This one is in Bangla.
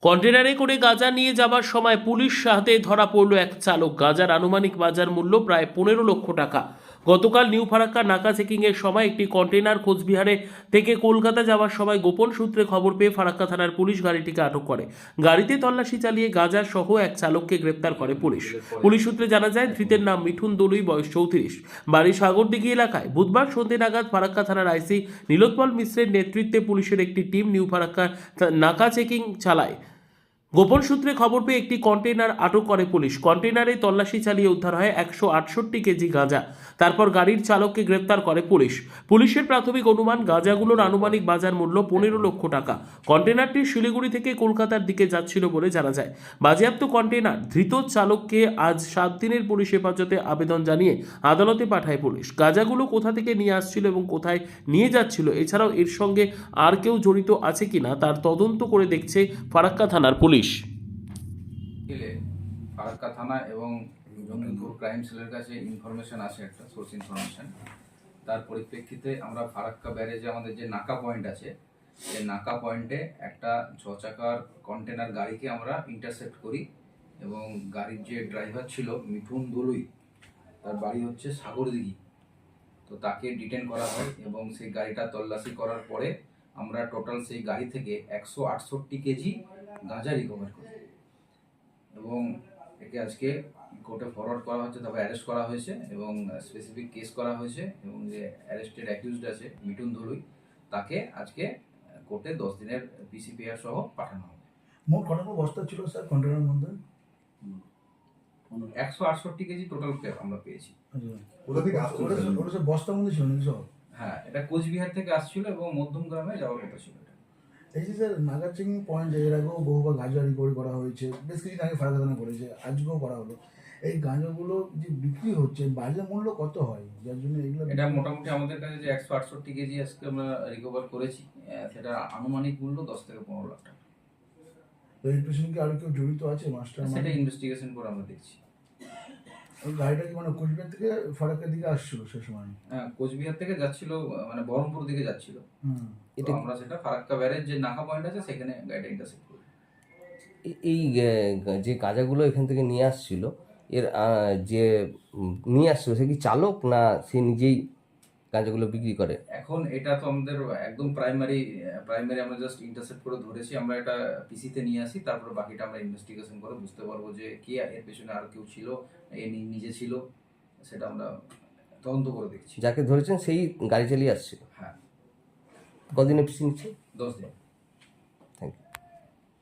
কন্টেনারে করে গাঁজা নিয়ে যাওয়ার সময় পুলিশ হাতে ধরা পড়ল এক চালক। গাঁজার আনুমানিক বাজার মূল্য প্রায় 15 লক্ষ টাকা। গতকাল নিউ ফারাক্কা নাকা চেকিংয়ের সময় একটি কন্টেনার কোচবিহারে থেকে কলকাতা যাওয়ার সময় গোপন সূত্রে খবর পেয়ে ফারাক্কা থানার পুলিশ গাড়িটিকে আটক করে। গাড়িতে তল্লাশি চালিয়ে গাঁজা সহ এক চালককে গ্রেপ্তার করে পুলিশ। পুলিশ সূত্রে জানা যায়, ধৃতের নাম মিঠুন দলুই, বয়স 34, বাড়ি সাগরদিঘি এলাকায়। বুধবার সন্ধ্যে নাগাদ ফারাক্কা থানার আইসি নীলোৎপল মিশ্রের নেতৃত্বে পুলিশের একটি টিম নিউ ফারাক্কা নাকা চেকিং চালায়। গোপন সূত্রে খবর পেয়ে একটি কন্টেইনার আটক করে পুলিশ। কন্টেইনারে তল্লাশি চালিয়ে উদ্ধার হয় 168 কেজি গাঁজা। তারপর গাড়ির চালককে গ্রেপ্তার করে পুলিশ। পুলিশের প্রাথমিক অনুমান, গাঁজাগুলোর আনুমানিক বাজার মূল্য 15 লক্ষ টাকা। কন্টেইনারটি শিলিগুড়ি থেকে কলকাতার দিকে যাচ্ছিল বলে জানা যায়। বাজেয়াপ্ত কন্টেইনার ধৃত চালককে আজ 7 দিনের পুলিশ হেফাজতে আবেদন জানিয়ে আদালতে পাঠায় পুলিশ। গাঁজাগুলো কোথা থেকে নিয়ে আসছিল এবং কোথায় নিয়ে যাচ্ছিল, এছাড়াও এর সঙ্গে আর কেউ জড়িত আছে কিনা তার তদন্ত করে দেখছে ফারাক্কা থানার পুলিশ। ফারাক্কা থানা এবং জঙ্গিপুর ক্রাইম সেলের কাছে ইনফরমেশন আসে, একটা সোর্স ইনফরমেশন। তার পরিপ্রেক্ষিতে আমরা ফারাক্কা ব্যারেজে আমাদের যে নাকা পয়েন্ট আছে, এই নাকা পয়েন্টে একটা 6 চাকার কন্টেনার গাড়িকে আমরা ইন্টারসেপ্ট করি এবং গাড়ির যে ড্রাইভার ছিল মিঠুন দলুই, তার বাড়ি হচ্ছে সাগরদিঘি। তো তাকে ডিটেন করা হয় এবং সেই গাড়িটা তল্লাশি করার পরে আমরা টোটাল সেই গাড়ি থেকে 168 কেজি গাঁজা রিকভার করি এবং একে আজকে কোর্টে ফরওয়ার্ড করা হচ্ছে। তারপর অ্যারেস্ট করা হয়েছে এবং স্পেসিফিক কেস করা হয়েছে এবং যে অ্যারেস্টেড অ্যাকিউজড আছে মিঠুন দলুই, তাকে আজকে কোর্টে 10 দিনের পিসিপিআর সহ পাঠানো হবে। মোট কতগুলো বস্তা ছিল স্যার কন্টেনারের মধ্যে? 168 কেজি টোটাল আমরা পেয়েছি। ওটা থেকে ওটা সব বস্তার মধ্যে ছিল নাকি সব? হ্যাঁ, এটা কোচবিহার থেকে আসছিল এবং মধ্যম গ্রামে যাওয়ার কথা ছিল। এই যে স্যার নাগা চেকিং পয়েন্ট, এর আগেও বহুবার গাঁজা রিকভারি করা হয়েছে, বেশ কিছুদিন আগে ফারাক্কা থানা করেছে, আজকেও করা হলো। এই গাঁজাগুলো যে বিক্রি হচ্ছে, বাজার মূল্য কত হয় যার জন্য এগুলো? এটা মোটামুটি আমাদের কাছে যে 168 কেজি আজকে আমরা রিকভার করেছি, সেটা আনুমানিক মূল্য 10 থেকে 15 লাখ টাকা। তো এই পেছনে কি আর কেউ জড়িত আছে মাস্টার? সেটা ইনভেস্টিগেশন করে আমরা দেখছি। ওই গাড়িটা কি মানে কোচবিহার থেকে ফারাক্কার দিকে আসছিল সে সময়? হ্যাঁ, কোচবিহার থেকে যাচ্ছিল, মানে বহরমপুর দিকে যাচ্ছিল। এটা আমরা সেটা ফারাক্কা ব্যারেজ যে নাকা পয়েন্ট আছে সেখানে গাড়িটা ইন্টারসেপ্ট করি। এই যে গাঁজাগুলো এখান থেকে নিয়ে আসছিল, এর যে নিয়ে আসছিল সে কি চালক, না সে নিজেই গাঁজাগুলো বিক্রি করে? এখন এটা তো আমাদের একদম প্রাইমারি আমরা জাস্ট ইন্টারসেপ্ট করে ধরেছি। আমরা এটা পিসিতে নিয়ে আসি, তারপর বাকিটা আমরা ইনভেস্টিগেশন করে বুঝতে পারবো যে কে এর পেছনে আর কেউ ছিল, এ নিজে ছিল, সেটা আমরা তদন্ত করে দেখছি। যাকে ধরেছেন সেই গাড়ি চালিয়ে আসছিল? হ্যাঁ। কদিনে পিছিয়ে নিচ্ছে? 10 দিন।